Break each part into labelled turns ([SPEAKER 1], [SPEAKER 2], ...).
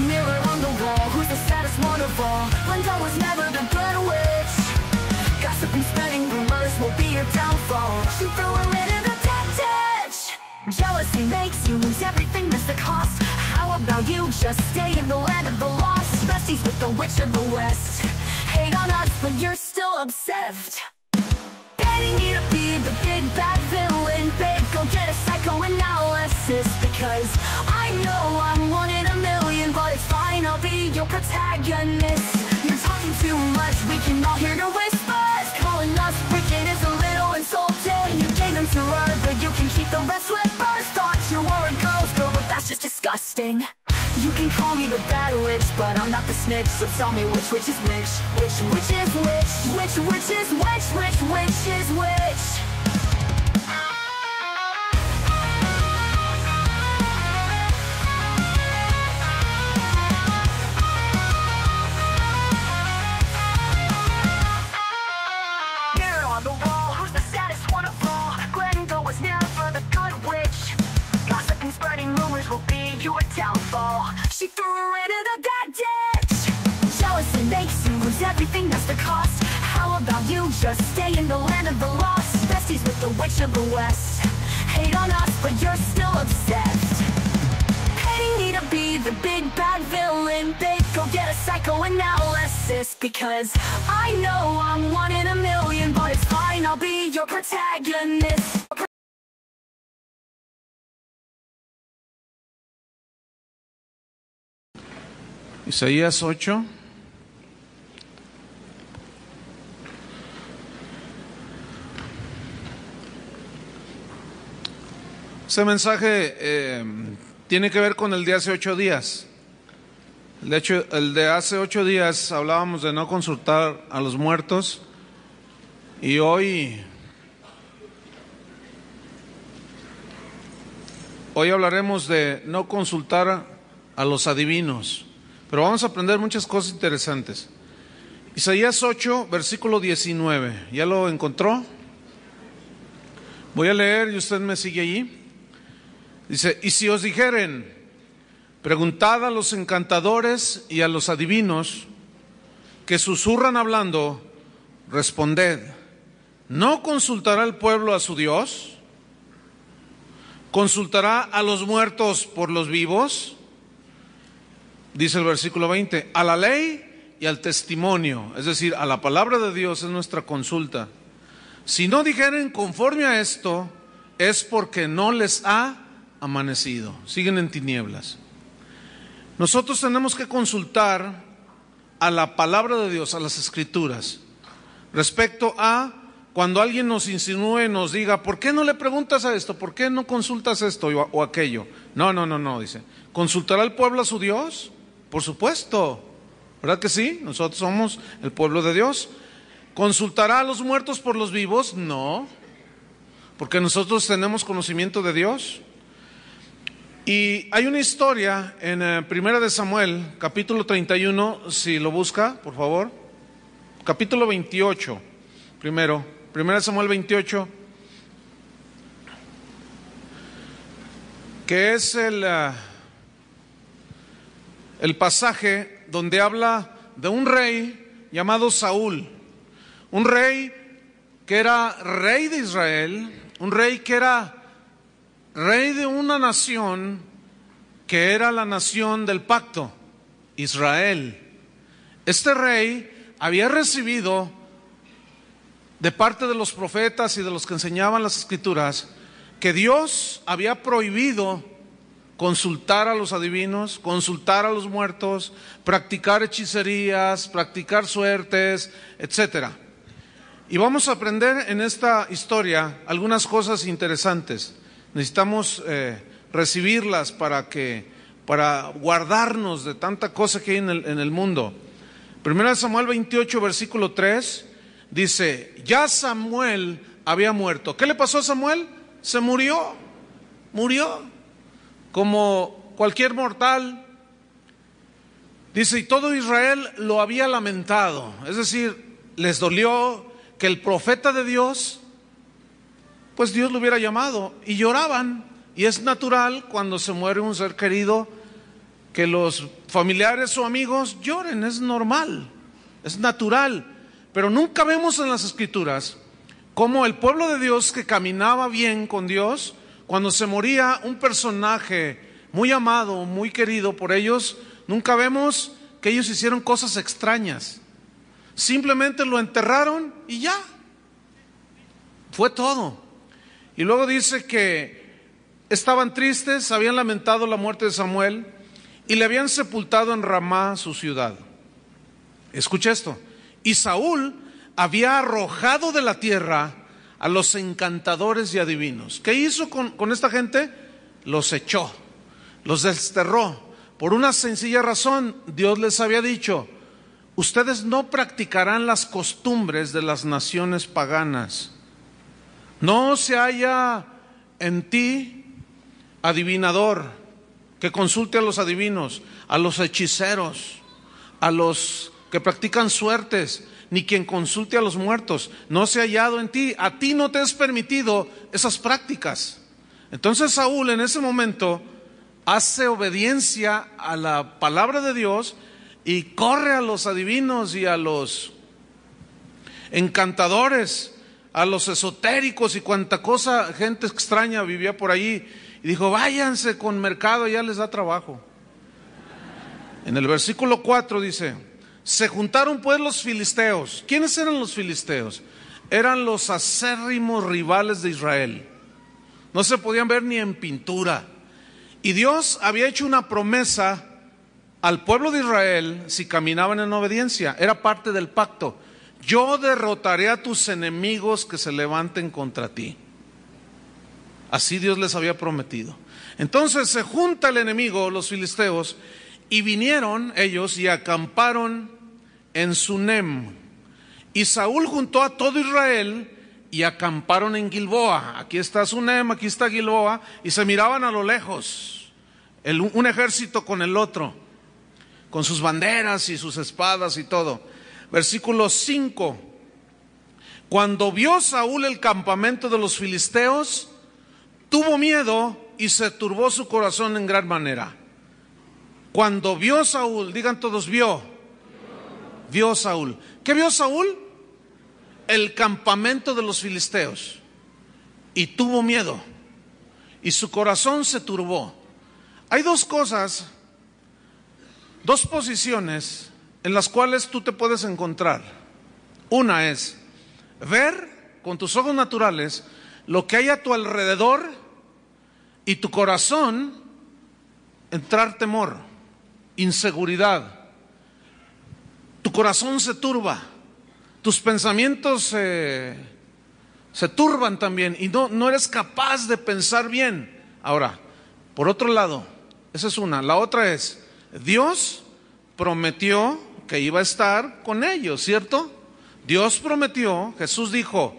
[SPEAKER 1] Mirror on the wall, who's the saddest one of all? Glenda was never the good witch. Gossiping, spreading rumors will be your downfall. She threw her into the dead ditch. Jealousy makes you lose everything, that's the cost. How about you just stay in the land of the lost? Besties with the witch of the west. Hate on us, but you're still obsessed. Betting you to be the big bad villain, babe, go get a psychoanalysis. Because I know I'm one in a million, but it's fine, I'll be your protagonist. You're talking too much, we can all hear your whispers. Calling us wicked is a little insulting. You gave them to her, but you can keep the rest with us. Thought you were a girl's girl, but that's just disgusting. You can call me the bad witch, but I'm not the snitch. So tell me which is which? Which is which? Which is which is which? Mirror on the wall, who's the saddest one of all? Glenda was never the good witch. Gossiping, spreading rumors will be your downfall. She threw her into the dead ditch. Jealousy makes you lose everything, that's the cost. How about you just stay in the land of the lost? Besties with the witch of the west. Hate on us, but you're still obsessed. Hating me to be the big bad villain, babe, go get a psychoanalysis. Because I know I'm one in a million, but it's fine, I'll be your protagonist.
[SPEAKER 2] Isaías 8. Ese mensaje tiene que ver con el de hace 8 días. De hecho, el de hace 8 días hablábamos de no consultar a los muertos y hoy hablaremos de no consultar a los adivinos. Pero vamos a aprender muchas cosas interesantes. Isaías 8, versículo 19. ¿Ya lo encontró? Voy a leer y usted me sigue allí. Dice, y si os dijeren, preguntad a los encantadores y a los adivinos que susurran hablando, responded, ¿no consultará el pueblo a su Dios? ¿Consultará a los muertos por los vivos? Dice el versículo 20, a la ley y al testimonio, es decir, a la palabra de Dios es nuestra consulta. Si no dijeren conforme a esto, es porque no les ha amanecido, siguen en tinieblas. Nosotros tenemos que consultar a la palabra de Dios, a las escrituras, respecto a cuando alguien nos insinúe, nos diga, ¿por qué no le preguntas a esto? ¿Por qué no consultas esto o aquello? No, dice, ¿consultará el pueblo a su Dios? Por supuesto, ¿verdad que sí? Nosotros somos el pueblo de Dios. ¿Consultará a los muertos por los vivos? No, porque nosotros tenemos conocimiento de Dios. Y hay una historia en Primera de Samuel, capítulo 31, si lo busca, por favor. Capítulo 28, Primera de Samuel 28, que es el pasaje donde habla de un rey llamado Saúl, un rey que era rey de Israel, un rey que era rey de una nación que era la nación del pacto, Israel. Este rey había recibido de parte de los profetas y de los que enseñaban las escrituras que Dios había prohibido consultar a los adivinos, consultar a los muertos, practicar hechicerías, practicar suertes, etcétera. Y vamos a aprender en esta historia algunas cosas interesantes. Necesitamos recibirlas para guardarnos de tanta cosa que hay en el mundo. Primera de Samuel 28, versículo 3, dice, ya Samuel había muerto. ¿Qué le pasó a Samuel? Se murió, como cualquier mortal. Dice, y todo Israel lo había lamentado, es decir, les dolió que el profeta de Dios, pues Dios lo hubiera llamado, y lloraban. Y es natural cuando se muere un ser querido que los familiares o amigos lloren, es normal, es natural. Pero nunca vemos en las Escrituras cómo el pueblo de Dios que caminaba bien con Dios, cuando se moría un personaje muy amado, muy querido por ellos, nunca vemos que ellos hicieron cosas extrañas. Simplemente lo enterraron y ya. Fue todo. Y luego dice que estaban tristes, habían lamentado la muerte de Samuel y le habían sepultado en Ramá, su ciudad. Escucha esto. Y Saúl había arrojado de la tierra a los encantadores y adivinos. ¿Qué hizo con esta gente? Los echó, los desterró. Por una sencilla razón, Dios les había dicho: ustedes no practicarán las costumbres de las naciones paganas. No se haya en ti adivinador que consulte a los adivinos, a los hechiceros, a los que practican suertes, ni quien consulte a los muertos. No se ha hallado en ti, a ti no te es permitido esas prácticas. Entonces Saúl en ese momento hace obediencia a la palabra de Dios y corre a los adivinos y a los encantadores, a los esotéricos y cuanta cosa, gente extraña vivía por allí, y dijo: váyanse con mercado, ya les da trabajo. En el versículo 4 dice: se juntaron pues los filisteos. ¿Quiénes eran los filisteos? Eran los acérrimos rivales de Israel. No se podían ver ni en pintura. Y Dios había hecho una promesa al pueblo de Israel si caminaban en obediencia. Era parte del pacto. Yo derrotaré a tus enemigos que se levanten contra ti. Así Dios les había prometido. Entonces se junta el enemigo, los filisteos, y vinieron ellos y acamparon en Sunem. Y Saúl juntó a todo Israel y acamparon en Gilboa. Aquí está Sunem, aquí está Gilboa, y se miraban a lo lejos, un ejército con el otro, con sus banderas y sus espadas y todo. Versículo 5. Cuando vio Saúl el campamento de los filisteos, tuvo miedo y se turbó su corazón en gran manera. Cuando vio Saúl, digan todos: vio Saúl. ¿Qué vio Saúl? El campamento de los filisteos. Y tuvo miedo. Y su corazón se turbó. Hay dos cosas, dos posiciones en las cuales tú te puedes encontrar. Una es ver con tus ojos naturales lo que hay a tu alrededor y tu corazón entrar temor, inseguridad. Tu corazón se turba, tus pensamientos se turban también y no eres capaz de pensar bien. Ahora, por otro lado, esa es una. La otra es, Dios prometió que iba a estar con ellos, ¿cierto? Dios prometió, Jesús dijo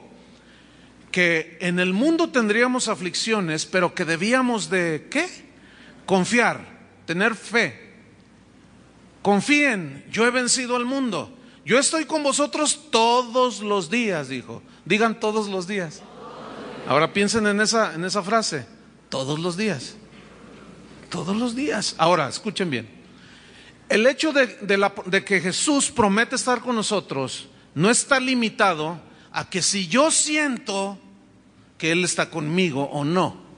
[SPEAKER 2] que en el mundo tendríamos aflicciones, pero que debíamos de, ¿qué? Confiar, tener fe. Confíen, yo he vencido al mundo. Yo estoy con vosotros todos los días, dijo. Digan todos los días. Ahora piensen en esa frase. Todos los días. Todos los días. Ahora, escuchen bien. El hecho de que Jesús promete estar con nosotros no está limitado a que si yo siento que Él está conmigo o no.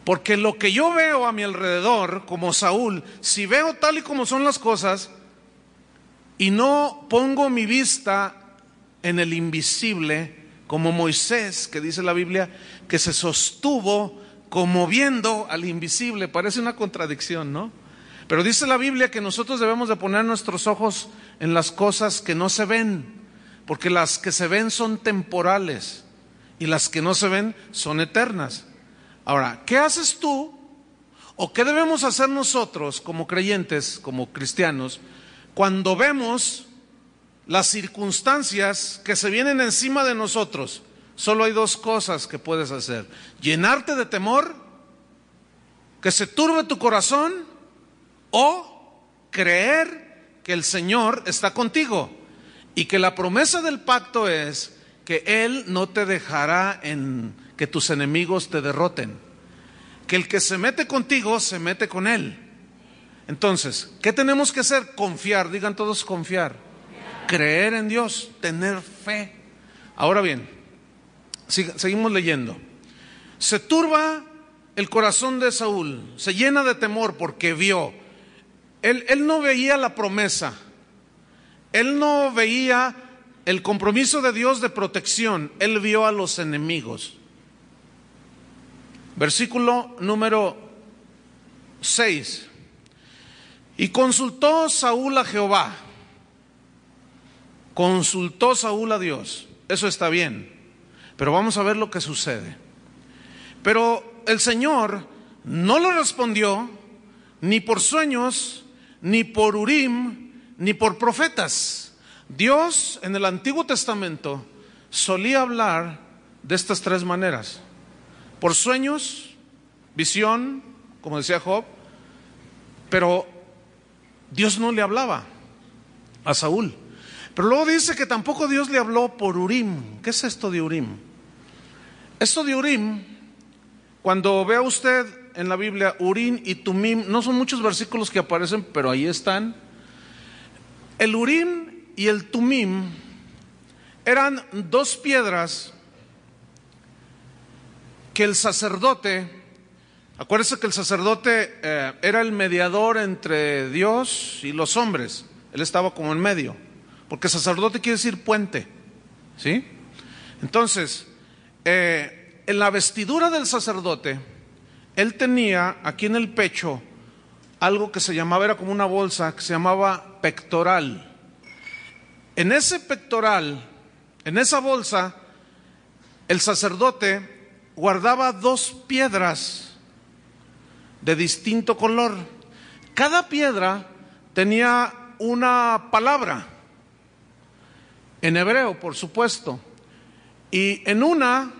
[SPEAKER 2] Porque lo que yo veo a mi alrededor, como Saúl, si veo tal y como son las cosas y no pongo mi vista en el invisible, como Moisés, que dice la Biblia, que se sostuvo como viendo al invisible, parece una contradicción, ¿no? Pero dice la Biblia que nosotros debemos de poner nuestros ojos en las cosas que no se ven, porque las que se ven son temporales y las que no se ven son eternas. Ahora, ¿qué haces tú o qué debemos hacer nosotros como creyentes, como cristianos, cuando vemos las circunstancias que se vienen encima de nosotros? Solo hay dos cosas que puedes hacer: llenarte de temor, que se turbe tu corazón, o creer que el Señor está contigo y que la promesa del pacto es que Él no te dejará que tus enemigos te derroten, que el que se mete contigo se mete con Él. Entonces, ¿qué tenemos que hacer? Confiar, digan todos confiar. Creer en Dios, tener fe. Ahora bien, seguimos leyendo. Se turba el corazón de Saúl, se llena de temor porque vio. Él no veía la promesa, él no veía el compromiso de Dios de protección, él vio a los enemigos. Versículo número 6. Y consultó Saúl a Jehová. Consultó Saúl a Dios. Eso está bien, pero vamos a ver lo que sucede. Pero el Señor no le respondió ni por sueños, ni por Urim, ni por profetas. Dios en el Antiguo Testamento solía hablar de estas tres maneras: por sueños, visión, como decía Job, pero Dios no le hablaba a Saúl. Pero luego dice que tampoco Dios le habló por Urim. ¿Qué es esto de Urim? Esto de Urim, cuando vea usted en la Biblia Urim y Tumim, no son muchos versículos que aparecen, pero ahí están. El Urim y el Tumim eran dos piedras que el sacerdote, acuérdese que el sacerdote era el mediador entre Dios y los hombres. Él estaba como en medio, porque sacerdote quiere decir puente, ¿sí? Entonces, en la vestidura del sacerdote, él tenía aquí en el pecho algo que se llamaba, era como una bolsa que se llamaba pectoral. En ese pectoral, en esa bolsa, el sacerdote guardaba dos piedras de distinto color. Cada piedra tenía una palabra, en hebreo, por supuesto, y en una,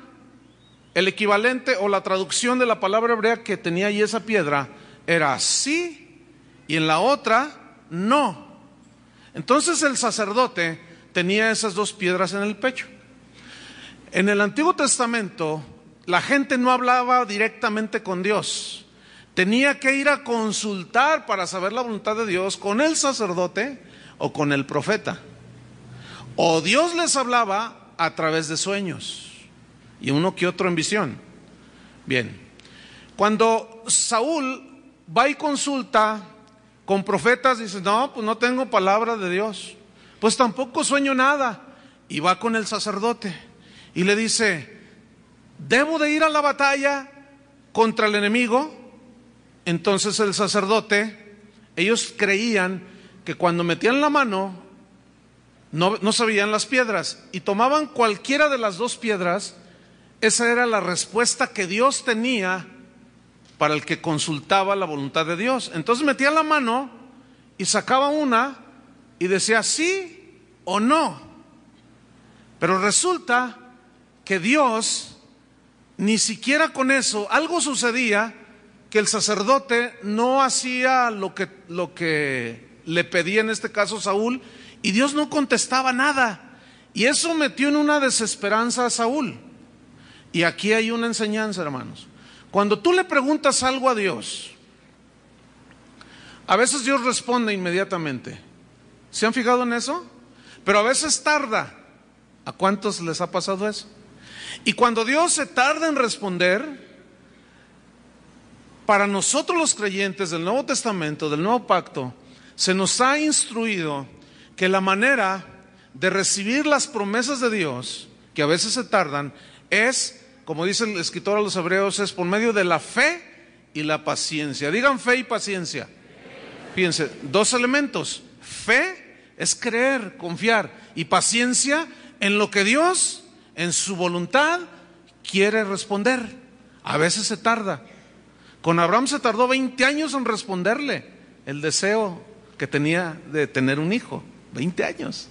[SPEAKER 2] el equivalente o la traducción de la palabra hebrea que tenía ahí esa piedra era sí, y en la otra no. Entonces el sacerdote tenía esas dos piedras en el pecho. En el Antiguo Testamento la gente no hablaba directamente con Dios, tenía que ir a consultar para saber la voluntad de Dios con el sacerdote o con el profeta. O Dios les hablaba a través de sueños y uno que otro en visión. Bien, cuando Saúl va y consulta con profetas, dice: no, pues no tengo palabra de Dios, pues tampoco sueño nada. Y va con el sacerdote y le dice: ¿debo de ir a la batalla contra el enemigo? Entonces el sacerdote, ellos creían que cuando metían la mano no se veían las piedras, y tomaban cualquiera de las dos piedras. Esa era la respuesta que Dios tenía para el que consultaba la voluntad de Dios. Entonces metía la mano y sacaba una y decía sí o no. Pero resulta que Dios, ni siquiera con eso, algo sucedía, que el sacerdote no hacía lo que le pedía en este caso Saúl, y Dios no contestaba nada, y eso metió en una desesperanza a Saúl. Y aquí hay una enseñanza, hermanos. Cuando tú le preguntas algo a Dios, a veces Dios responde inmediatamente. ¿Se han fijado en eso? Pero a veces tarda. ¿A cuántos les ha pasado eso? Y cuando Dios se tarda en responder, para nosotros los creyentes del Nuevo Testamento, del Nuevo Pacto, se nos ha instruido que la manera de recibir las promesas de Dios, que a veces se tardan, es, como dice el escritor a los Hebreos, es por medio de la fe y la paciencia. Digan fe y paciencia. Fíjense, dos elementos. Fe es creer, confiar, y paciencia en lo que Dios, en su voluntad, quiere responder. A veces se tarda. Con Abraham se tardó 20 años en responderle el deseo que tenía de tener un hijo. 20 años.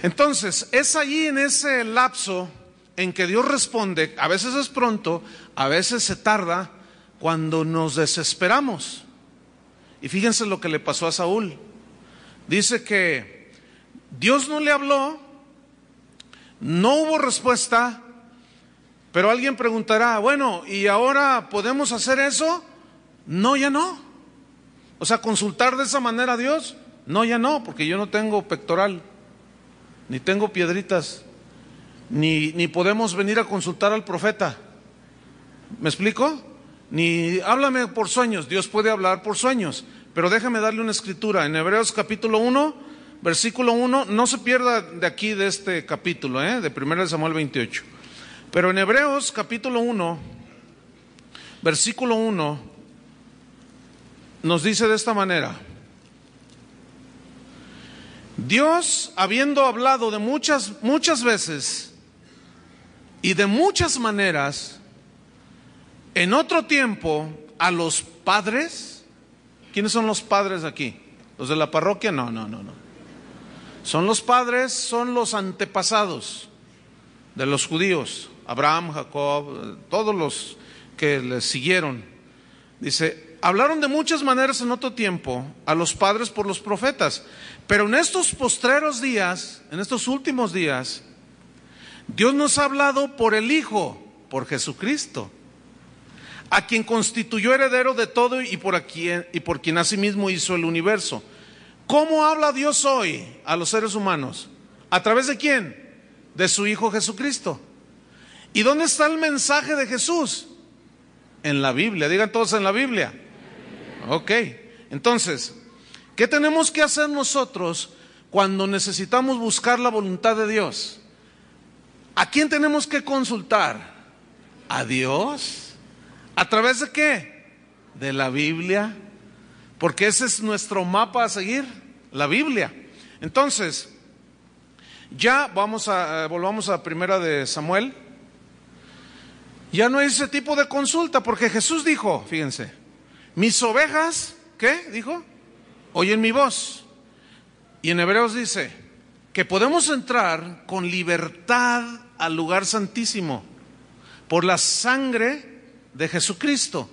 [SPEAKER 2] Entonces, es allí en ese lapso en que Dios responde. A veces es pronto, a veces se tarda, cuando nos desesperamos. Y fíjense lo que le pasó a Saúl. Dice que Dios no le habló, no hubo respuesta, pero alguien preguntará: bueno, ¿y ahora podemos hacer eso? No, ya no. O sea, consultar de esa manera a Dios, no, ya no, porque yo no tengo pectoral, ni tengo piedritas, ni podemos venir a consultar al profeta. ¿Me explico? Ni háblame por sueños. Dios puede hablar por sueños, pero déjame darle una escritura. En Hebreos capítulo 1, versículo 1, no se pierda de aquí de este capítulo, de 1 Samuel 28. Pero en Hebreos capítulo 1, versículo 1, nos dice de esta manera: Dios, habiendo hablado de muchas veces y de muchas maneras en otro tiempo a los padres. ¿Quiénes son los padres aquí? ¿Los de la parroquia? No. Son los padres, son los antepasados de los judíos, Abraham, Jacob, todos los que les siguieron. Dice, hablaron de muchas maneras en otro tiempo a los padres por los profetas, pero en estos postreros días, en estos últimos días, Dios nos ha hablado por el Hijo, por Jesucristo, a quien constituyó heredero de todo y por quien asimismo hizo el universo. ¿Cómo habla Dios hoy a los seres humanos? ¿A través de quién? De su Hijo Jesucristo. ¿Y dónde está el mensaje de Jesús? En la Biblia. Digan todos, en la Biblia. Ok, entonces, ¿qué tenemos que hacer nosotros cuando necesitamos buscar la voluntad de Dios? ¿A quién tenemos que consultar? ¿A Dios? ¿A través de qué? De la Biblia, porque ese es nuestro mapa a seguir, la Biblia. Entonces, ya volvamos a 1 de Samuel. Ya no hay ese tipo de consulta, porque Jesús dijo, fíjense, mis ovejas, ¿qué? Dijo, oyen mi voz. Y en Hebreos dice que podemos entrar con libertad al lugar santísimo por la sangre de Jesucristo,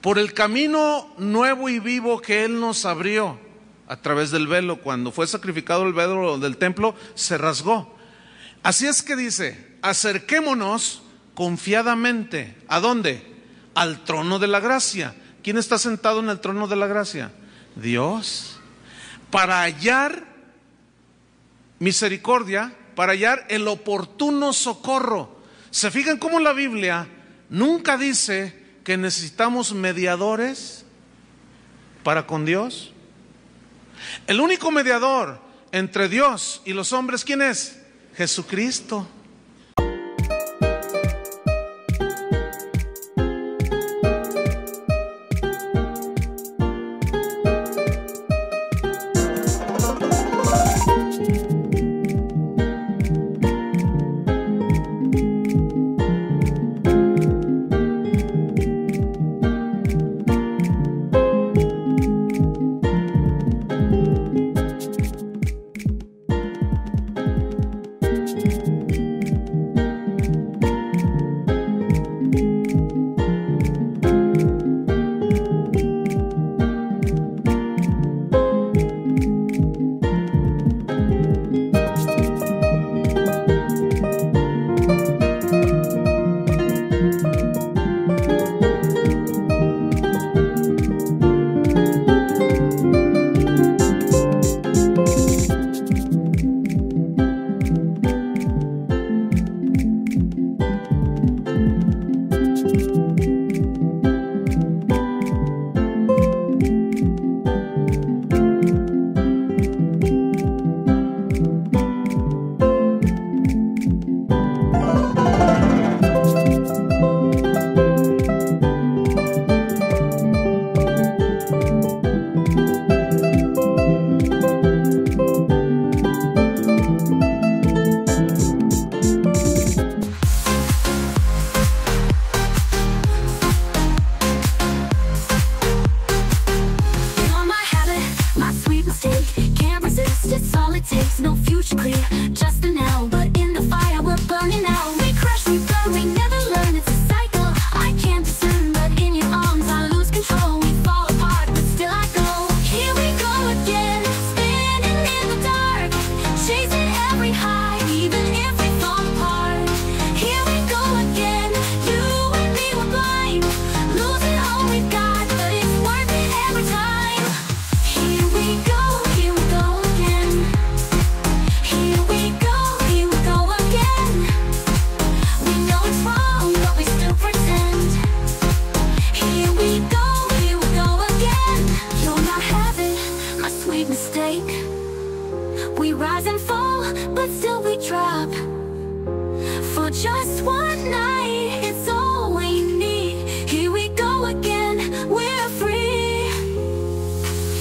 [SPEAKER 2] por el camino nuevo y vivo que Él nos abrió a través del velo. Cuando fue sacrificado el velo del templo, se rasgó. Así es que dice, acerquémonos confiadamente. ¿A dónde? Al trono de la gracia. ¿Quién está sentado en el trono de la gracia? Dios. Para hallar misericordia, para hallar el oportuno socorro. ¿Se fijan cómo la Biblia nunca dice que necesitamos mediadores para con Dios? El único mediador entre Dios y los hombres, ¿quién es? Jesucristo.
[SPEAKER 1] rise and fall, but still we drop. For just one night, it's all we need. Here we go again, we're free.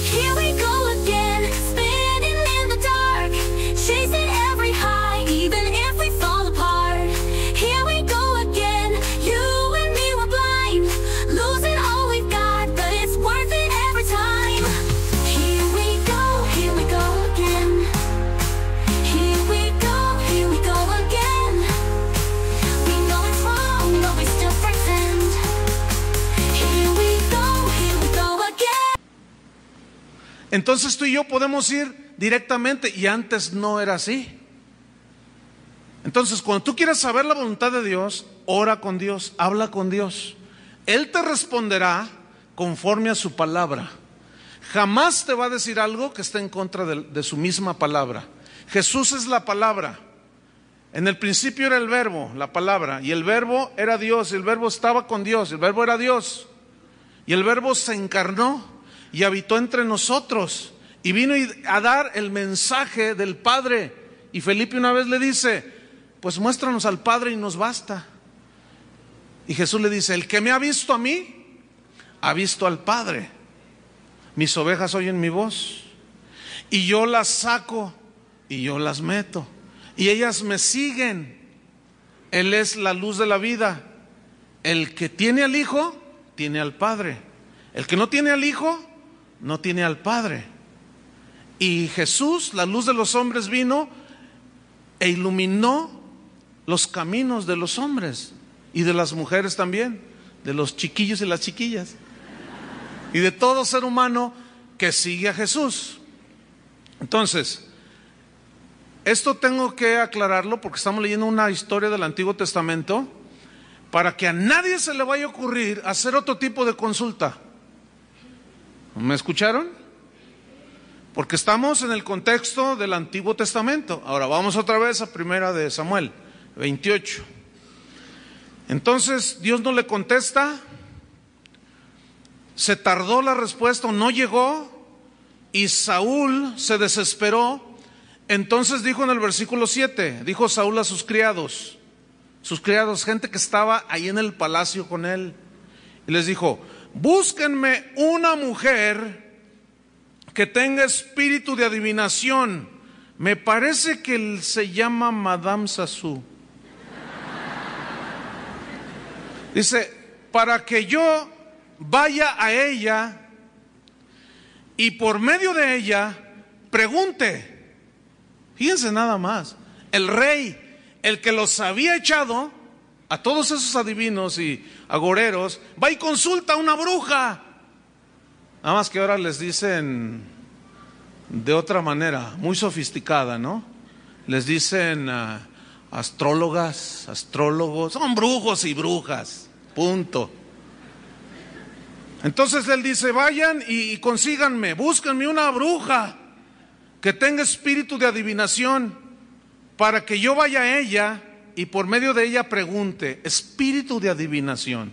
[SPEAKER 1] Here we go again, spinning in the dark, chasing every high, even if we fall apart. Here we go again, you and me were blind, losing all we've got, but it's worth it every time. Here we go again. Here we go again. We know it's wrong, but we still pretend. Here we go again.
[SPEAKER 2] Entonces tú y yo podemos ir directamente, y antes no era así. Entonces, cuando tú quieras saber la voluntad de Dios, ora con Dios, habla con Dios. Él te responderá conforme a su palabra. Jamás te va a decir algo que esté en contra de su misma palabra. Jesús es la palabra. En el principio era el verbo, la palabra, y el verbo era Dios, y el verbo estaba con Dios, el verbo era Dios. Y el verbo se encarnó y habitó entre nosotros, y vino a dar el mensaje del Padre. Y Felipe una vez le dice: pues muéstranos al Padre y nos basta. Y Jesús le dice: el que me ha visto a mí, ha visto al Padre. Mis ovejas oyen mi voz, y yo las saco y yo las meto, y ellas me siguen. Él es la luz de la vida. El que tiene al Hijo, tiene al Padre. El que no tiene al Hijo, no tiene al Padre. Y Jesús, la luz de los hombres, vino e iluminó los caminos de los hombres y de las mujeres también, de los chiquillos y las chiquillas, y de todo ser humano que sigue a Jesús. Entonces, esto tengo que aclararlo porque estamos leyendo una historia del Antiguo Testamento, para que a nadie se le vaya a ocurrir hacer otro tipo de consulta. ¿Me escucharon? Porque estamos en el contexto del Antiguo Testamento. Ahora vamos otra vez a Primera de Samuel 28. Entonces Dios no le contesta, se tardó la respuesta, no llegó, y Saúl se desesperó. Entonces dijo en el versículo 7, dijo Saúl a sus criados, gente que estaba ahí en el palacio con él, y les dijo: búsquenme una mujer que tenga espíritu de adivinación. Me parece que él se llama Madame Sassou. Dice: para que yo vaya a ella y por medio de ella pregunte. Fíjense nada más, el rey, el que los había echado a todos esos adivinos y agoreros, va y consulta a una bruja. Nada más que ahora les dicen de otra manera, muy sofisticada, ¿no? Les dicen astrólogas, astrólogos, son brujos y brujas, punto. Entonces él dice: vayan y consíganme, búsquenme una bruja que tenga espíritu de adivinación, para que yo vaya a ella y por medio de ella pregunte. Espíritu de adivinación.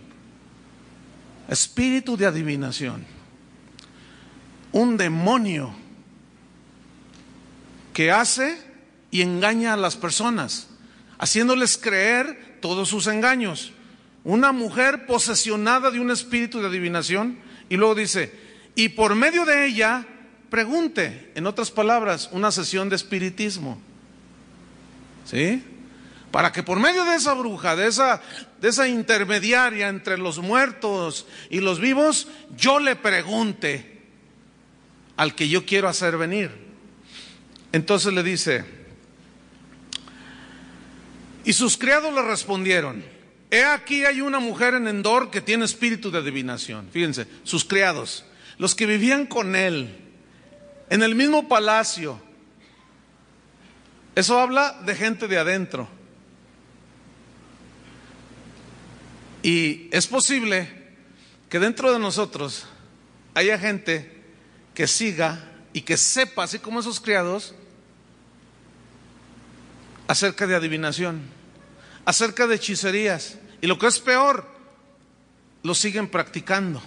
[SPEAKER 2] Espíritu de adivinación. Un demonio que hace y engaña a las personas, haciéndoles creer todos sus engaños. Una mujer posesionada de un espíritu de adivinación, y luego dice: y por medio de ella pregunte. En otras palabras, una sesión de espiritismo, ¿sí? Para que por medio de esa bruja, de esa intermediaria entre los muertos y los vivos, yo le pregunte al que yo quiero hacer venir. Entonces le dice: y sus criados le respondieron: he aquí hay una mujer en Endor que tiene espíritu de adivinación. Fíjense, sus criados, los que vivían con él en el mismo palacio. Eso habla de gente de adentro. Y es posible que dentro de nosotros haya gente que siga y que sepa, así como esos criados, acerca de adivinación, acerca de hechicerías, y lo que es peor, lo siguen practicando.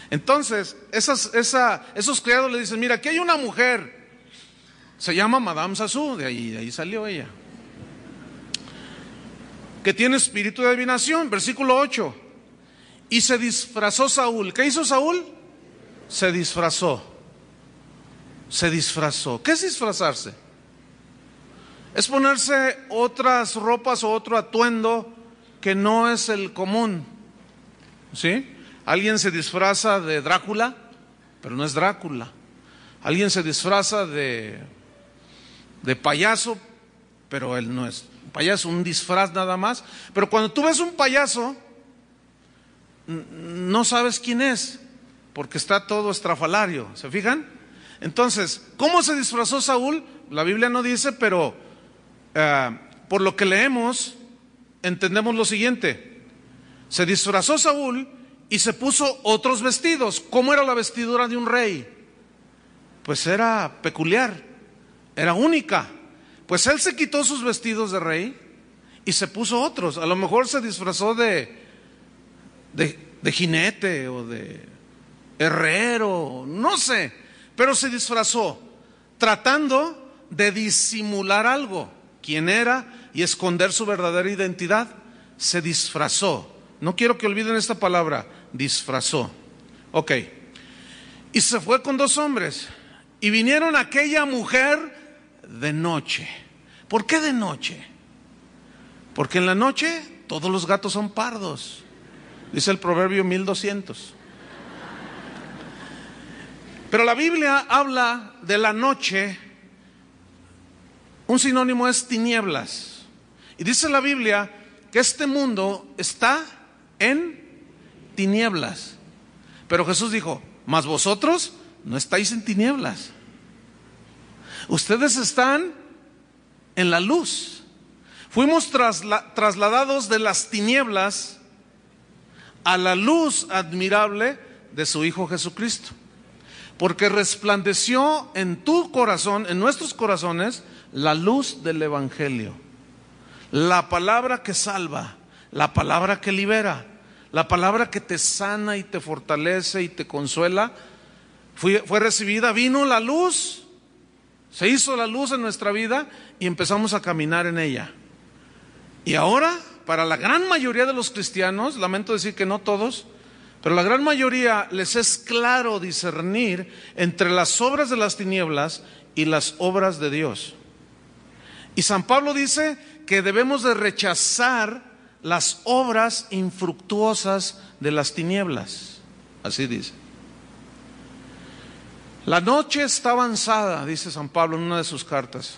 [SPEAKER 2] Entonces esos criados le dicen: mira, aquí hay una mujer Se llama Madame Sassou, de ahí salió ella. Que tiene espíritu de adivinación, versículo 8. Y se disfrazó Saúl. ¿Qué hizo Saúl? Se disfrazó. Se disfrazó. ¿Qué es disfrazarse? Es ponerse otras ropas o otro atuendo que no es el común. ¿Sí? Alguien se disfraza de Drácula, pero no es Drácula. Alguien se disfraza de payaso, pero él no es un payaso, un disfraz nada más. Pero cuando tú ves un payaso, no sabes quién es, porque está todo estrafalario. ¿Se fijan? Entonces, ¿cómo se disfrazó Saúl? La Biblia no dice, pero por lo que leemos, entendemos lo siguiente. Se disfrazó Saúl y se puso otros vestidos. ¿Cómo era la vestidura de un rey? Pues era peculiar, era única. Pues él se quitó sus vestidos de rey y se puso otros. A lo mejor se disfrazó de jinete o de herrero, no sé, pero se disfrazó tratando de disimular algo, quién era, y esconder su verdadera identidad. Se disfrazó. No quiero que olviden esta palabra, disfrazó. Ok. Y se fue con 2 hombres y vinieron a aquella mujer de noche. ¿Por qué de noche? Porque en la noche todos los gatos son pardos, dice el Proverbio 1200. Pero la Biblia habla de la noche, un sinónimo es tinieblas. Y dice la Biblia que este mundo está en tinieblas. Pero Jesús dijo, mas vosotros no estáis en tinieblas. Ustedes están en la luz. Fuimos trasladados de las tinieblas a la luz admirable de su Hijo Jesucristo. Porque resplandeció en tu corazón, en nuestros corazones, la luz del Evangelio. La palabra que salva, la palabra que libera, la palabra que te sana y te fortalece y te consuela, fue recibida, vino la luz, se hizo la luz en nuestra vida y empezamos a caminar en ella. Y ahora, para la gran mayoría de los cristianos, lamento decir que no todos, pero la gran mayoría les es claro discernir entre las obras de las tinieblas y las obras de Dios. Y San Pablo dice que debemos de rechazar las obras infructuosas de las tinieblas. Así dice. La noche está avanzada, dice San Pablo en una de sus cartas.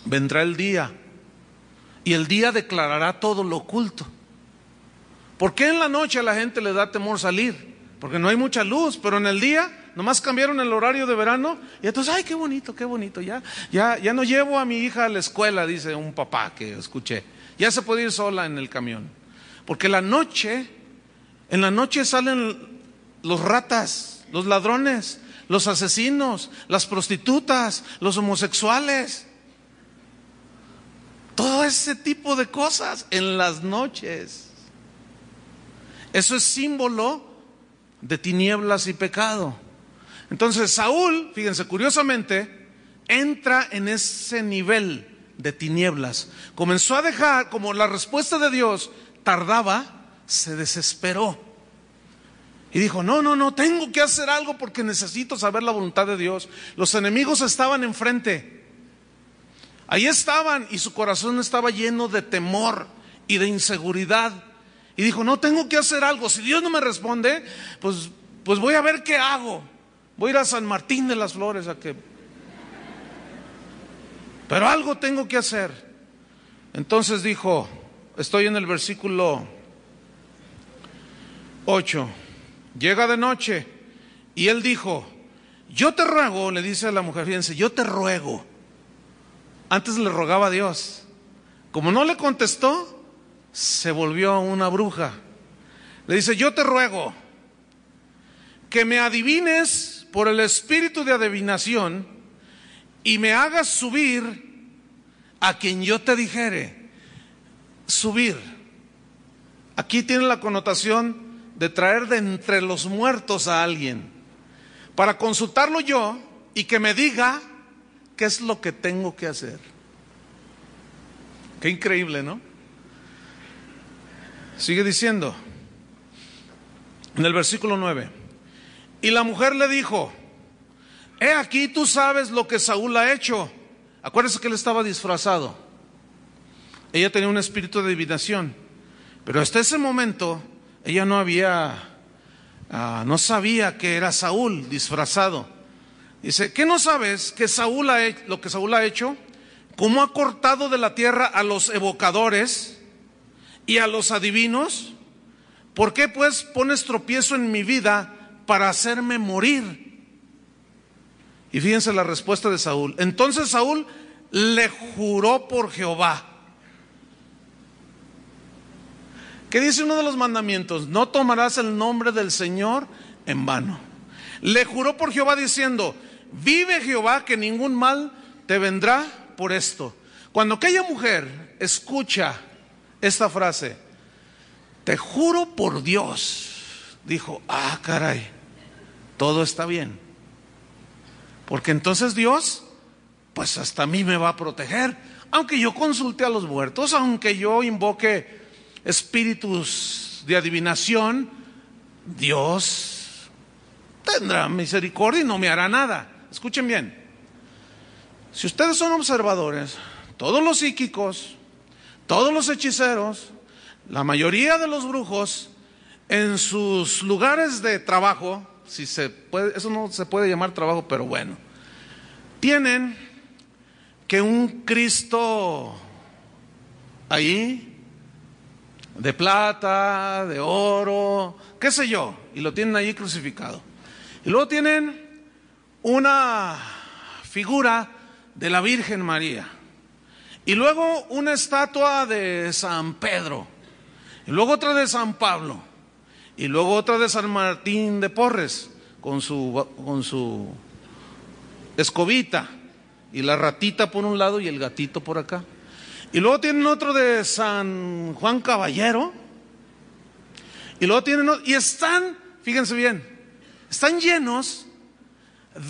[SPEAKER 2] Vendrá el día, y el día declarará todo lo oculto. ¿Por qué en la noche a la gente le da temor salir? Porque no hay mucha luz, pero en el día nomás cambiaron el horario de verano y entonces, ay, qué bonito, ya no llevo a mi hija a la escuela, dice un papá que escuché. Ya se puede ir sola en el camión. Porque en la noche salen los ratas, los ladrones, los asesinos, las prostitutas, los homosexuales. Todo ese tipo de cosas en las noches. Eso es símbolo de tinieblas y pecado. Entonces Saúl, fíjense, curiosamente, entra en ese nivel de tinieblas. Comenzó a dejar, como la respuesta de Dios tardaba, se desesperó. Y dijo, no, tengo que hacer algo porque necesito saber la voluntad de Dios. Los enemigos estaban enfrente. Ahí estaban y su corazón estaba lleno de temor y de inseguridad. Y dijo, no, tengo que hacer algo. Si Dios no me responde, pues voy a ver qué hago. Voy a ir a San Martín de las Flores a que... Pero algo tengo que hacer. Entonces dijo, estoy en el versículo 8. Llega de noche y él dijo, yo te ruego, le dice a la mujer, fíjense, yo te ruego. Antes le rogaba a Dios. Como no le contestó, se volvió una bruja. Le dice, yo te ruego que me adivines por el espíritu de adivinación y me hagas subir a quien yo te dijere. Subir. Aquí tiene la connotación de traer de entre los muertos a alguien, para consultarlo yo y que me diga qué es lo que tengo que hacer. Qué increíble, ¿no? Sigue diciendo en el versículo 9: y la mujer le dijo: he aquí, tú sabes lo que Saúl ha hecho. Acuérdense que él estaba disfrazado. Ella tenía un espíritu de adivinación, pero hasta ese momento ella no sabía que era Saúl disfrazado. Dice: ¿qué no sabes que lo que Saúl ha hecho? ¿Cómo ha cortado de la tierra a los evocadores y a los adivinos? ¿Por qué pues pones tropiezo en mi vida para hacerme morir? Y fíjense la respuesta de Saúl. Entonces Saúl le juró por Jehová. ¿Qué dice uno de los mandamientos? No tomarás el nombre del Señor en vano. Le juró por Jehová diciendo: vive Jehová, que ningún mal te vendrá por esto. Cuando aquella mujer escucha esta frase, te juro por Dios, dijo: ah, caray, todo está bien. Porque entonces Dios, pues hasta a mí me va a proteger. Aunque yo consulte a los muertos, aunque yo invoque espíritus de adivinación, Dios tendrá misericordia y no me hará nada. Escuchen bien, si ustedes son observadores, todos los psíquicos, todos los hechiceros, la mayoría de los brujos, en sus lugares de trabajo, si se puede, eso no se puede llamar trabajo, pero bueno, tienen que un Cristo ahí, de plata, de oro, qué sé yo, y lo tienen allí crucificado. Y luego tienen una figura de la Virgen María, y luego una estatua de San Pedro, y luego otra de San Pablo, y luego otra de San Martín de Porres con su escobita, y la ratita por un lado y el gatito por acá. Y luego tienen otro de San Juan Caballero. Y luego tienen otro, y están, fíjense bien, están llenos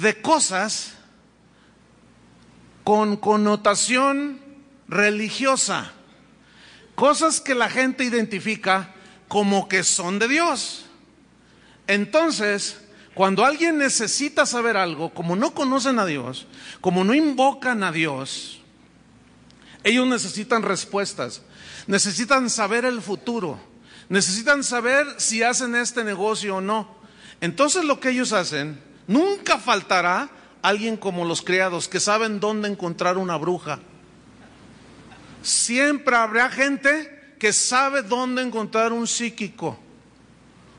[SPEAKER 2] de cosas con connotación religiosa, cosas que la gente identifica como que son de Dios. Entonces, cuando alguien necesita saber algo, como no conocen a Dios, como no invocan a Dios, ellos necesitan respuestas, necesitan saber el futuro, necesitan saber si hacen este negocio o no. Entonces lo que ellos hacen, nunca faltará alguien como los criados que saben dónde encontrar una bruja. Siempre habrá gente que sabe dónde encontrar un psíquico,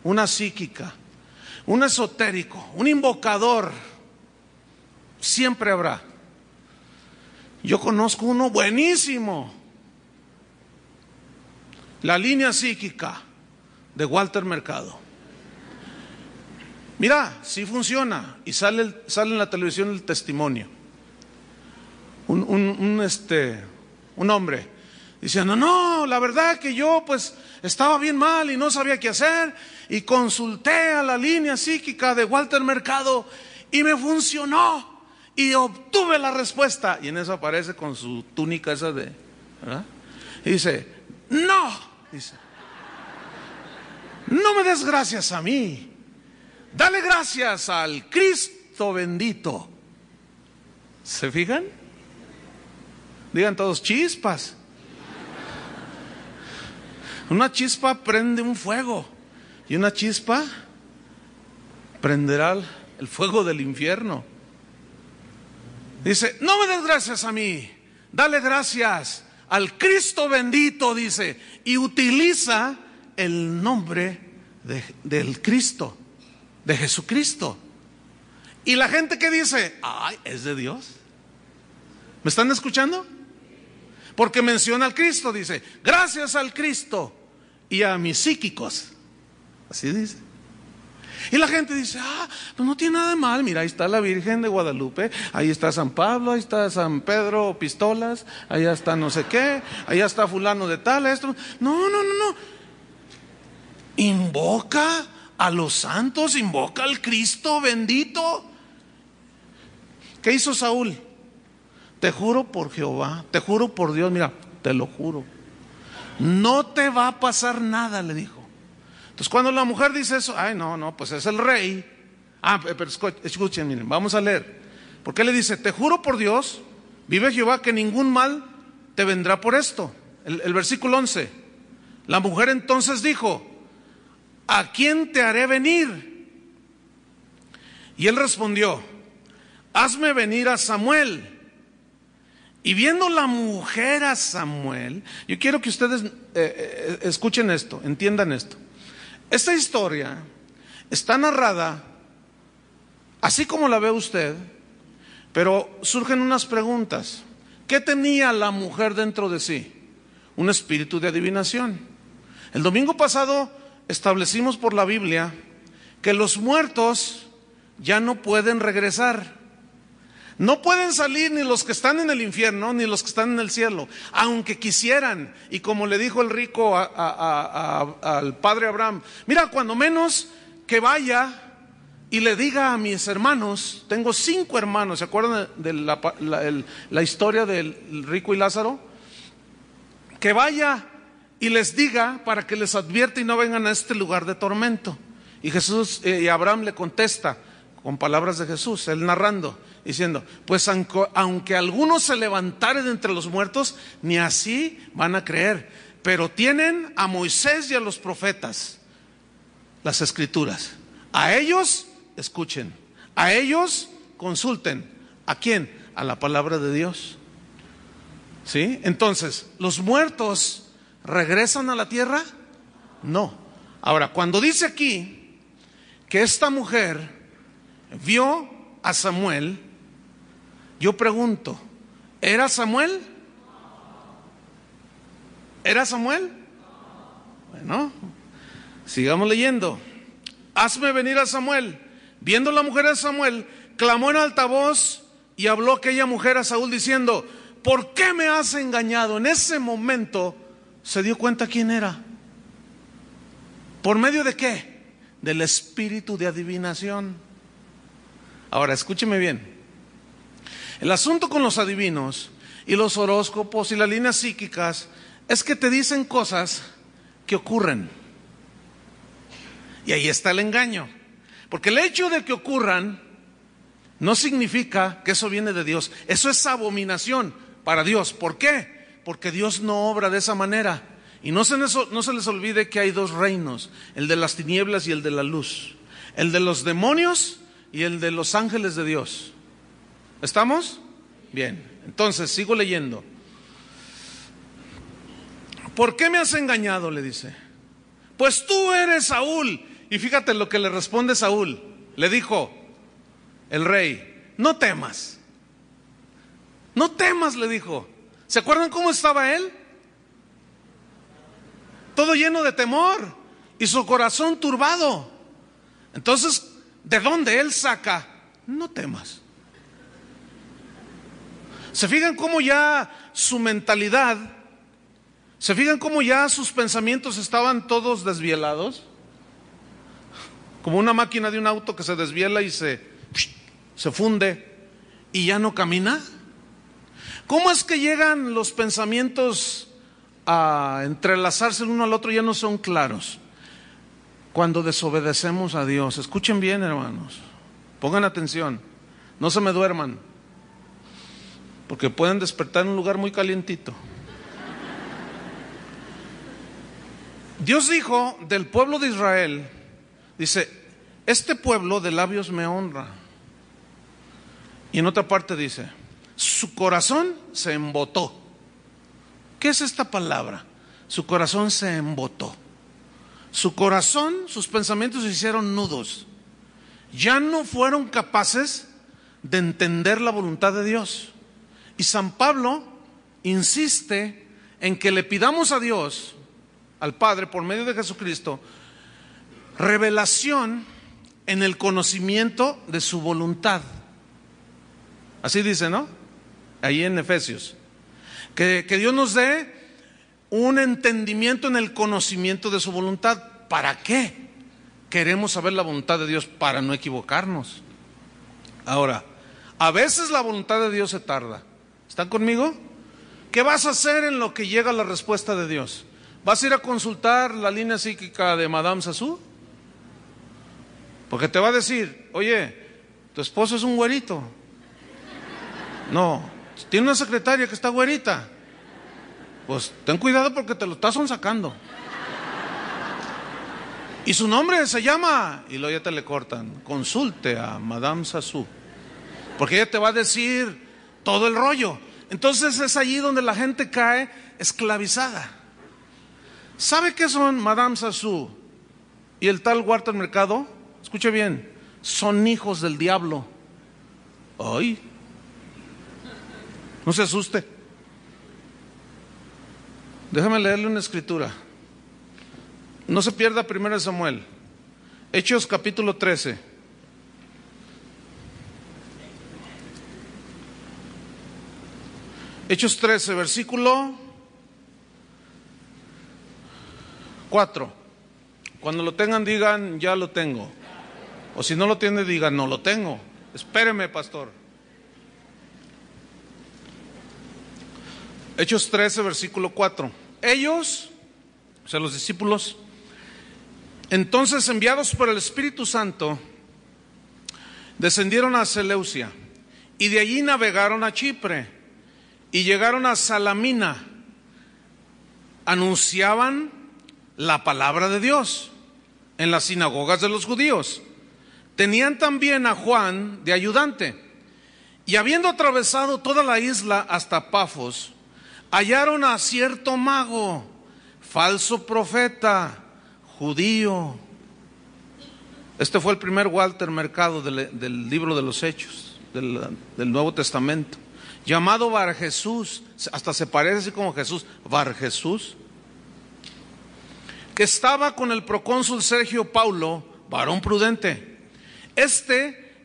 [SPEAKER 2] una psíquica, un esotérico, un invocador. Siempre habrá. Yo conozco uno buenísimo, la línea psíquica de Walter Mercado. Mira, sí funciona, y sale en la televisión el testimonio. Un hombre diciendo: no, la verdad que yo pues estaba bien mal y no sabía qué hacer, y consulté a la línea psíquica de Walter Mercado y me funcionó. Y obtuve la respuesta. Y en eso aparece con su túnica esa ¿verdad? Y dice: no me des gracias a mí, dale gracias al Cristo bendito. ¿Se fijan? Digan todos: chispas. Una chispa prende un fuego, y una chispa prenderá el fuego del infierno. Dice: no me des gracias a mí, dale gracias al Cristo bendito, dice, y utiliza el nombre del Cristo, de Jesucristo. Y la gente que dice: ay, es de Dios. ¿Me están escuchando? Porque menciona al Cristo, dice: gracias al Cristo y a mis psíquicos. Así dice. Y la gente dice: pues no tiene nada de mal, mira, ahí está la Virgen de Guadalupe, ahí está San Pablo, ahí está San Pedro Pistolas, allá está no sé qué, allá está fulano de tal, esto. No. Invoca a los santos, invoca al Cristo bendito. ¿Qué hizo Saúl? te juro por Jehová, te juro por Dios, mira, te lo juro, no te va a pasar nada, le dijo. Entonces cuando la mujer dice eso, ay no, pues es el rey. Pero escuchen, miren, vamos a leer. ¿Por qué le dice? Te juro por Dios, vive Jehová, que ningún mal te vendrá por esto. El versículo 11. La mujer entonces dijo, ¿a quién te haré venir? Y él respondió, hazme venir a Samuel. Y viendo la mujer a Samuel, yo quiero que ustedes escuchen esto, entiendan esto. Esta historia está narrada así como la ve usted, pero surgen unas preguntas. ¿Qué tenía la mujer dentro de sí? Un espíritu de adivinación. El domingo pasado establecimos por la Biblia que los muertos ya no pueden regresar. No pueden salir ni los que están en el infierno ni los que están en el cielo, aunque quisieran. Y como le dijo el rico al padre Abraham, mira, cuando menos que vaya y le diga a mis hermanos, tengo 5 hermanos, ¿se acuerdan de la historia del rico y Lázaro? Que vaya y les diga para que les advierta y no vengan a este lugar de tormento. Y Abraham le contesta con palabras de Jesús, él narrando, diciendo, pues aunque algunos se levantaren de entre los muertos, ni así van a creer, pero tienen a Moisés y a los profetas, las escrituras. A ellos escuchen, a ellos consulten. ¿A quién? A la palabra de Dios. ¿Sí? Entonces, ¿los muertos regresan a la tierra? No. Ahora, cuando dice aquí que esta mujer vio a Samuel, yo pregunto, ¿era Samuel? ¿Era Samuel? Bueno, sigamos leyendo. Hazme venir a Samuel. Viendo la mujer a Samuel, clamó en alta voz y habló aquella mujer a Saúl diciendo, ¿por qué me has engañado? En ese momento se dio cuenta quién era. ¿Por medio de qué? Del espíritu de adivinación. Ahora, escúcheme bien. El asunto con los adivinos y los horóscopos y las líneas psíquicas es que te dicen cosas que ocurren. Y ahí está el engaño. Porque el hecho de que ocurran no significa que eso viene de Dios. Eso es abominación para Dios. ¿Por qué? Porque Dios no obra de esa manera. Y no se les olvide que hay 2 reinos, el de las tinieblas y el de la luz, el de los demonios y el de los ángeles de Dios. ¿Estamos? Bien, entonces sigo leyendo. ¿Por qué me has engañado?, le dice. Pues tú eres Saúl. Y fíjate lo que le responde Saúl. Le dijo el rey, no temas. No temas, le dijo. ¿Se acuerdan cómo estaba él? Todo lleno de temor y su corazón turbado. Entonces, ¿de dónde él saca? No temas. ¿Se fijan cómo ya su mentalidad, se fijan cómo ya sus pensamientos estaban todos desvielados? Como una máquina de un auto que se desviela y se funde y ya no camina. ¿Cómo es que llegan los pensamientos a entrelazarse el uno al otro y ya no son claros? Cuando desobedecemos a Dios. Escuchen bien, hermanos, pongan atención, no se me duerman, porque pueden despertar en un lugar muy calientito. Dios dijo del pueblo de Israel, dice, este pueblo de labios me honra. Y en otra parte dice, su corazón se embotó. ¿Qué es esta palabra? Su corazón se embotó. Su corazón, sus pensamientos se hicieron nudos. Ya no fueron capaces de entender la voluntad de Dios. Y San Pablo insiste en que le pidamos a Dios, al Padre, por medio de Jesucristo, revelación en el conocimiento de su voluntad. Así dice, ¿no? Ahí en Efesios. Que Dios nos dé un entendimiento en el conocimiento de su voluntad. ¿Para qué? Queremos saber la voluntad de Dios para no equivocarnos. Ahora, a veces la voluntad de Dios se tarda. ¿Están conmigo? ¿Qué vas a hacer en lo que llega la respuesta de Dios? ¿Vas a ir a consultar la línea psíquica de Madame Sassou? Porque te va a decir, oye, tu esposo es un güerito. No, tiene una secretaria que está güerita. Pues ten cuidado porque te lo estás sacando. Y su nombre se llama, y luego ya te le cortan, consulte a Madame Sassou, porque ella te va a decir todo el rollo. Entonces es allí donde la gente cae esclavizada. ¿Sabe qué son Madame Sassou y el tal Walter Mercado? Escuche bien, son hijos del diablo. Ay, no se asuste. Déjame leerle una escritura. No se pierda 1 Samuel, Hechos capítulo 13. Hechos 13, versículo 4. Cuando lo tengan digan, ya lo tengo. O si no lo tienen digan, no lo tengo. Espéreme, pastor. Hechos 13, versículo 4. Ellos, o sea, los discípulos, entonces enviados por el Espíritu Santo, descendieron a Seleucia y de allí navegaron a Chipre y llegaron a Salamina. Anunciaban la palabra de Dios en las sinagogas de los judíos. Tenían también a Juan de ayudante. Y habiendo atravesado toda la isla hasta Pafos, hallaron a cierto mago, falso profeta, judío. Este fue el primer Walter Mercado del libro de los Hechos, del Nuevo Testamento, llamado Bar Jesús, hasta se parece así como Jesús, Bar Jesús, que estaba con el procónsul Sergio Paulo, varón prudente.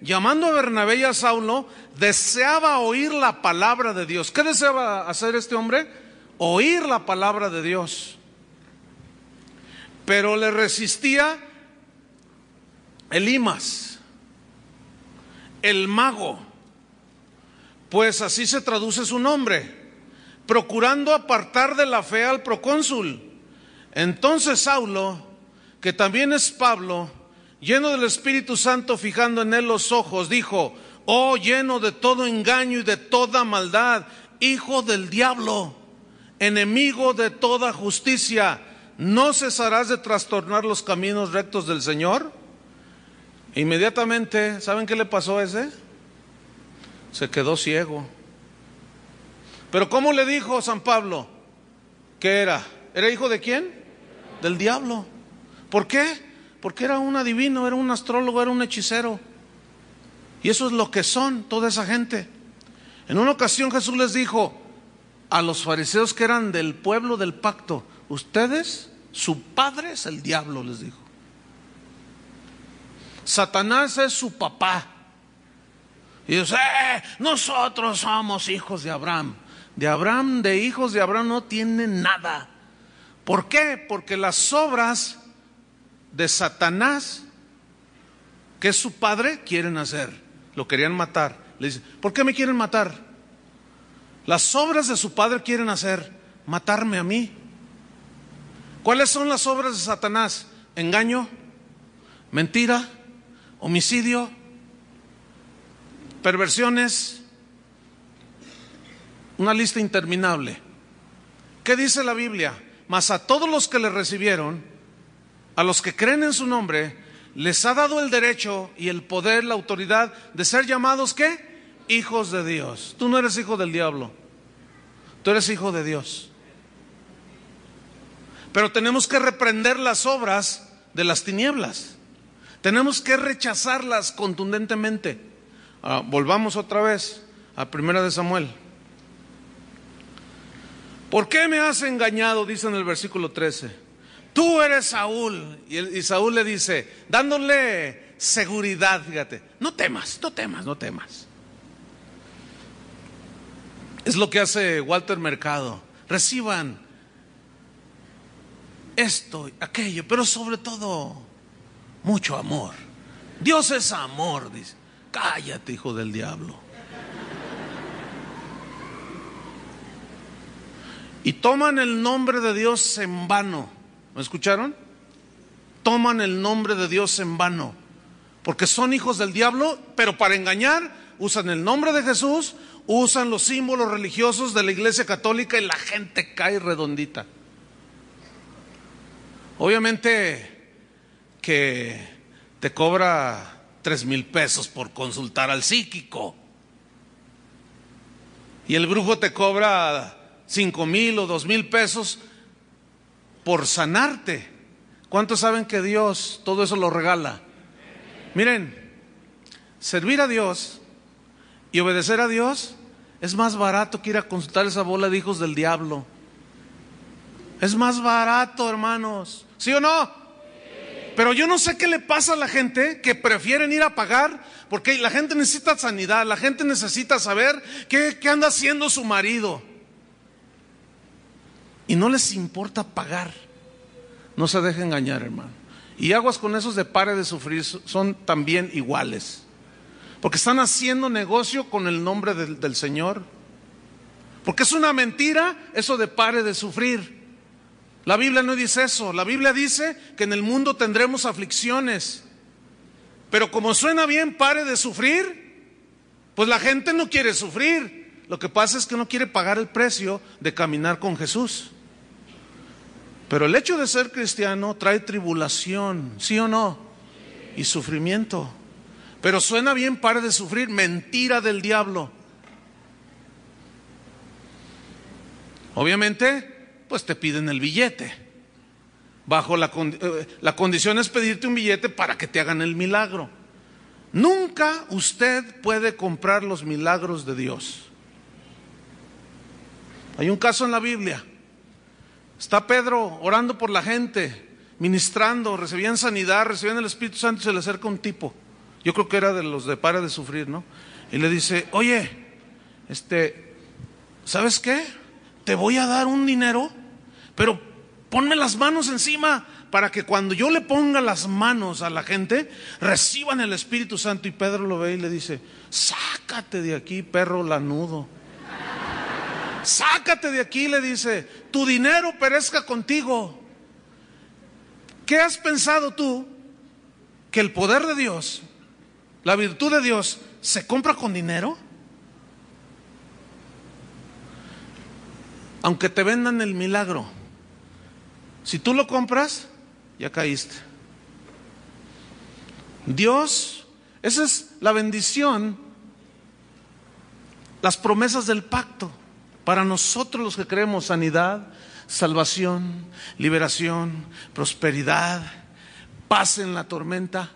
[SPEAKER 2] Llamando a Bernabé y a Saulo, deseaba oír la palabra de Dios. ¿Qué deseaba hacer este hombre? Oír la palabra de Dios. Pero le resistía Elimas, el mago, pues así se traduce su nombre, procurando apartar de la fe al procónsul. Entonces Saulo, que también es Pablo, lleno del Espíritu Santo, fijando en él los ojos, dijo: oh, lleno de todo engaño y de toda maldad, hijo del diablo, enemigo de toda justicia, ¿no cesarás de trastornar los caminos rectos del Señor? Inmediatamente, ¿saben qué le pasó a ese? Se quedó ciego. Pero ¿cómo le dijo San Pablo que era? ¿Era hijo de quién? Del diablo. ¿Por qué? Porque era un adivino, era un astrólogo, era un hechicero. Y eso es lo que son toda esa gente. En una ocasión Jesús les dijo a los fariseos que eran del pueblo del pacto: ustedes, su padre es el diablo, les dijo. Satanás es su papá. Y dice: nosotros somos hijos de Abraham. De hijos de Abraham no tienen nada. ¿Por qué? Porque las obras de Satanás, que es su padre, quieren hacer. Lo querían matar. Le dice: ¿por qué me quieren matar? Las obras de su padre quieren hacer, matarme a mí. ¿Cuáles son las obras de Satanás? Engaño, mentira, homicidio, perversiones, una lista interminable. ¿Qué dice la Biblia? Mas a todos los que le recibieron, a los que creen en su nombre, les ha dado el derecho y el poder, la autoridad de ser llamados, ¿qué? Hijos de Dios. Tú no eres hijo del diablo, tú eres hijo de Dios. Pero tenemos que reprender las obras de las tinieblas. Tenemos que rechazarlas contundentemente. Volvamos otra vez a 1 Samuel. ¿Por qué me has engañado? Dice en el versículo 13. Tú eres Saúl. Y Saúl le dice, dándole seguridad, fíjate: no temas, no temas, no temas. Es lo que hace Walter Mercado. Reciban esto, aquello, pero sobre todo mucho amor. Dios es amor, dice. Cállate, hijo del diablo. y toman el nombre de Dios en vano. ¿Me escucharon? Toman el nombre de Dios en vano, porque son hijos del diablo, pero para engañar usan el nombre de Jesús, usan los símbolos religiosos de la Iglesia Católica y la gente cae redondita. Obviamente que te cobra 3,000 pesos por consultar al psíquico, y el brujo te cobra 5,000 o 2,000 pesos por sanarte. ¿Cuántos saben que Dios todo eso lo regala? Miren, servir a Dios y obedecer a Dios es más barato que ir a consultar esa bola de hijos del diablo. Es más barato, hermanos. ¿Sí o no? Pero yo no sé qué le pasa a la gente que prefieren ir a pagar, porque la gente necesita sanidad, la gente necesita saber qué anda haciendo su marido. Y no les importa pagar. No se deje engañar, hermano. Y aguas con esos de pare de sufrir, son también iguales. Porque están haciendo negocio con el nombre del Señor. Porque es una mentira eso de pare de sufrir. La Biblia no dice eso. La Biblia dice que en el mundo tendremos aflicciones. Pero como suena bien pare de sufrir, pues la gente no quiere sufrir. Lo que pasa es que no quiere pagar el precio de caminar con Jesús. Pero el hecho de ser cristiano trae tribulación, ¿sí o no? Y sufrimiento. Pero suena bien pare de sufrir, mentira del diablo. Obviamente, pues te piden el billete. Bajo la condición es pedirte un billete para que te hagan el milagro. Nunca usted puede comprar los milagros de Dios. Hay un caso en la Biblia. Está Pedro orando por la gente, ministrando, recibían sanidad, recibían el Espíritu Santo, y se le acerca un tipo. Yo creo que era de los de pare de sufrir, ¿no? Y le dice, oye, ¿sabes qué? Te voy a dar un dinero, pero ponme las manos encima para que cuando yo le ponga las manos a la gente, reciban el Espíritu Santo. Y Pedro lo ve y le dice, sácate de aquí, perro lanudo. Sácate de aquí, le dice, tu dinero perezca contigo. ¿Qué has pensado tú? ¿Que el poder de Dios, la virtud de Dios, se compra con dinero? Aunque te vendan el milagro, si tú lo compras, ya caíste. Dios, esa es la bendición, las promesas del pacto. Para nosotros los que creemos, sanidad, salvación, liberación, prosperidad, paz en la tormenta.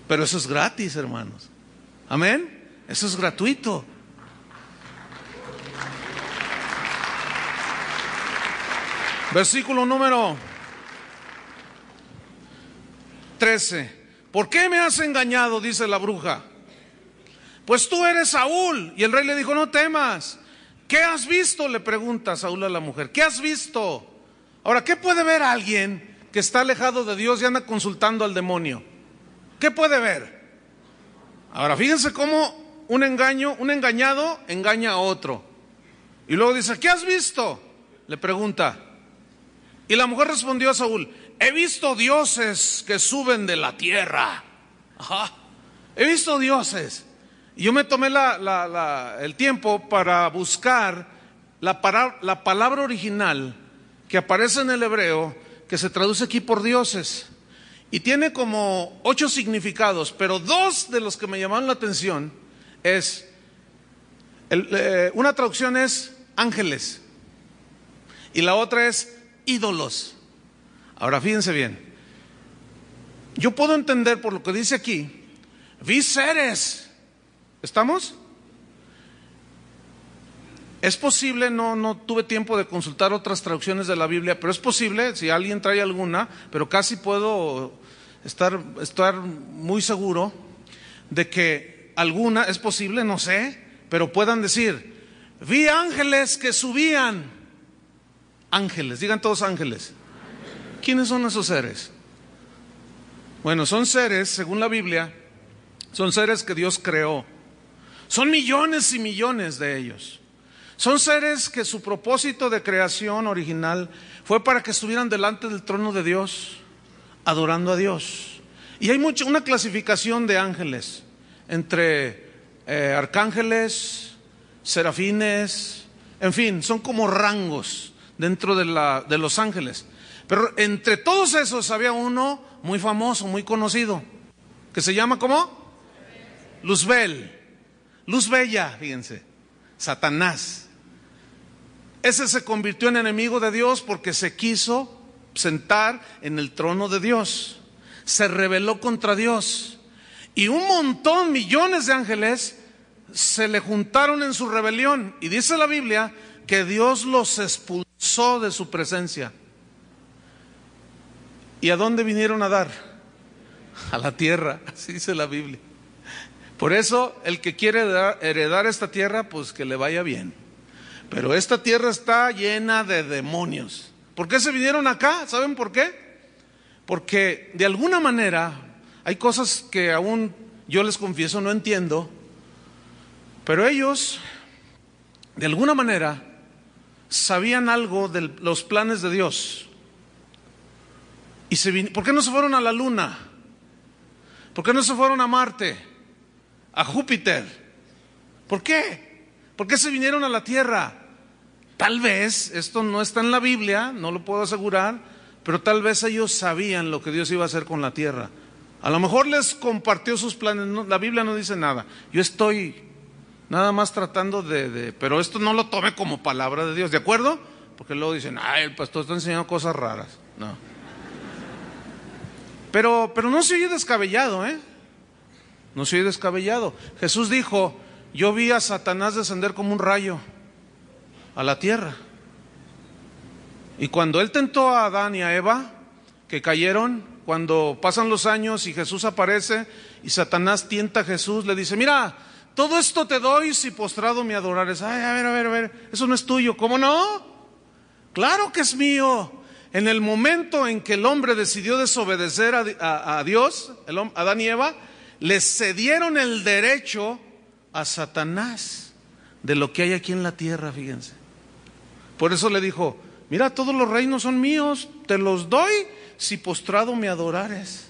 [SPEAKER 2] Pero eso es gratis, hermanos. Amén. Eso es gratuito. Versículo número 13. ¿Por qué me has engañado?, dice la bruja. Pues tú eres Saúl. Y el rey le dijo, no temas. ¿Qué has visto?, le pregunta Saúl a la mujer. ¿Qué has visto? Ahora, ¿qué puede ver alguien que está alejado de Dios y anda consultando al demonio? ¿Qué puede ver? Ahora, fíjense cómo un engañado engaña a otro. Y luego dice, ¿qué has visto?, le pregunta. Y la mujer respondió a Saúl, he visto dioses que suben de la tierra. Ajá. He visto dioses. Y yo me tomé el tiempo para buscar la palabra original que aparece en el hebreo, que se traduce aquí por dioses. Y tiene como 8 significados, pero 2 de los que me llamaron la atención es, una traducción es ángeles y la otra es ídolos. Ahora fíjense bien, yo puedo entender por lo que dice aquí, vi seres. ¿Estamos? Es posible, no tuve tiempo de consultar otras traducciones de la Biblia, pero es posible, si alguien trae alguna, pero casi puedo estar muy seguro de que alguna, es posible, no sé, pero puedan decir, vi ángeles que subían. Ángeles, digan todos ángeles. ¿Quiénes son esos seres? Bueno, son seres, según la Biblia, son seres que Dios creó. Son millones y millones de ellos. Son seres que su propósito de creación original fue para que estuvieran delante del trono de Dios, adorando a Dios. Y hay una clasificación de ángeles entre arcángeles, serafines, en fin, son como rangos dentro de los ángeles. Pero entre todos esos había uno muy famoso, muy conocido, que se llama ¿cómo? Luzbel, luz bella, fíjense, Satanás. Ese se convirtió en enemigo de Dios porque se quiso sentar en el trono de Dios. Se rebeló contra Dios. Y un montón, millones de ángeles se le juntaron en su rebelión. Y dice la Biblia que Dios los expulsó de su presencia. ¿Y a dónde vinieron a dar? A la tierra, así dice la Biblia. Por eso el que quiere heredar esta tierra, pues que le vaya bien. Pero esta tierra está llena de demonios. ¿Por qué se vinieron acá? ¿Saben por qué? Porque de alguna manera hay cosas que aún yo les confieso no entiendo, pero ellos de alguna manera sabían algo de los planes de Dios. Y ¿por qué no se fueron a la luna? ¿Por qué no se fueron a Marte? ¿A Júpiter? ¿Por qué? ¿Por qué se vinieron a la tierra? Tal vez, esto no está en la Biblia, no lo puedo asegurar, pero tal vez ellos sabían lo que Dios iba a hacer con la tierra. A lo mejor les compartió sus planes, no, la Biblia no dice nada. Yo estoy nada más tratando pero esto no lo tome como palabra de Dios, ¿de acuerdo? Porque luego dicen, ay, el pastor está enseñando cosas raras. No. Pero no se oye descabellado, ¿eh? No se oye descabellado. Jesús dijo, yo vi a Satanás descender como un rayo a la tierra. Y cuando él tentó a Adán y a Eva, que cayeron, cuando pasan los años y Jesús aparece y Satanás tienta a Jesús, le dice, mira, todo esto te doy si postrado me adorares. Ay, a ver, eso no es tuyo. ¿Cómo no? Claro que es mío. En el momento en que el hombre decidió desobedecer a Dios, Adán y Eva, le cedieron el derecho a Satanás de lo que hay aquí en la tierra, fíjense. Por eso le dijo, mira, todos los reinos son míos, te los doy si postrado me adorares.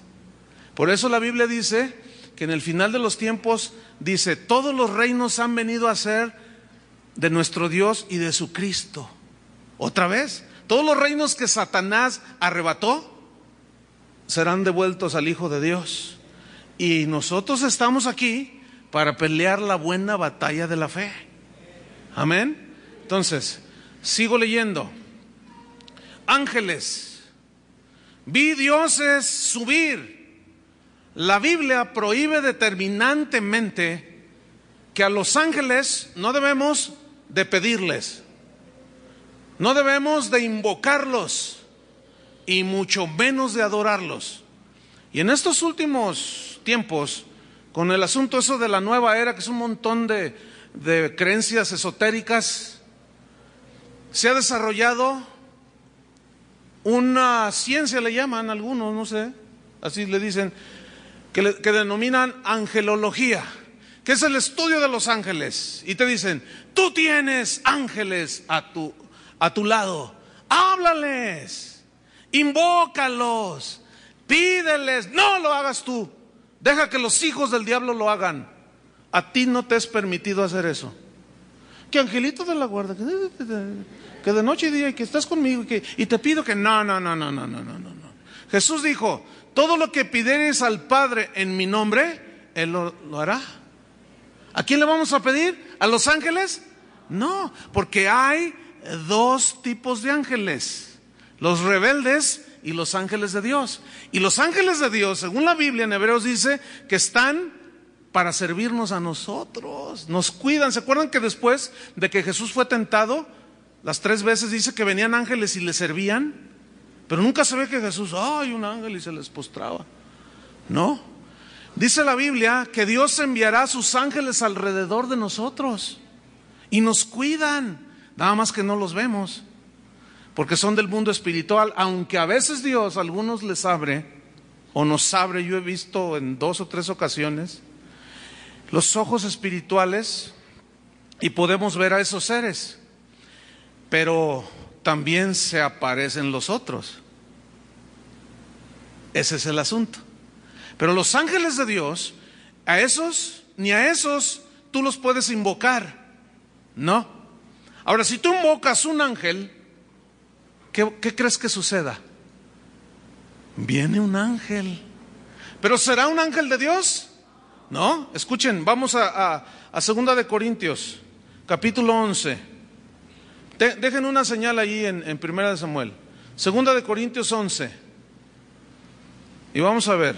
[SPEAKER 2] Por eso la Biblia dice que en el final de los tiempos, dice, todos los reinos han venido a ser de nuestro Dios y de su Cristo. Otra vez, todos los reinos que Satanás arrebató serán devueltos al Hijo de Dios. Y nosotros estamos aquí para pelear la buena batalla de la fe. Amén. Entonces, sigo leyendo. Ángeles, vi dioses subir. La Biblia prohíbe determinantemente que a los ángeles no debemos de pedirles, no debemos de invocarlos y mucho menos de adorarlos. Y en estos últimos tiempos, con el asunto eso de la nueva era, que es un montón de creencias esotéricas, se ha desarrollado una ciencia, le llaman algunos, no sé, así le dicen, que denominan angelología, que es el estudio de los ángeles. Y te dicen, tú tienes ángeles a tu lado, háblales, invócalos, pídeles, no lo hagas tú, deja que los hijos del diablo lo hagan. A ti no te es permitido hacer eso. Que angelito de la guarda, que de noche y día, y que estás conmigo, y te pido que no. Jesús dijo, todo lo que pidieres al Padre en mi nombre, Él lo hará. ¿A quién le vamos a pedir? ¿A los ángeles? No, porque hay dos tipos de ángeles, los rebeldes y los ángeles de Dios. Y los ángeles de Dios, según la Biblia en Hebreos dice que están para servirnos a nosotros, nos cuidan. ¿Se acuerdan que después de que Jesús fue tentado, las 3 veces dice que venían ángeles y le servían? Pero nunca se ve que Jesús, ay, un ángel, y se les postraba. No, dice la Biblia que Dios enviará a sus ángeles alrededor de nosotros y nos cuidan, nada más que no los vemos, porque son del mundo espiritual. Aunque a veces Dios a algunos les abre o nos abre, yo he visto en 2 o 3 ocasiones los ojos espirituales y podemos ver a esos seres. pero también se aparecen los otros. Ese es el asunto. Pero los ángeles de Dios, a esos, ni a esos tú los puedes invocar. No. Ahora, si tú invocas un ángel, ¿qué crees que suceda? Viene un ángel. ¿Pero será un ángel de Dios? No. Escuchen, vamos a 2 de Corintios, capítulo 11. Dejen una señal ahí en 1 de Samuel. 2 de Corintios 11. Y vamos a ver.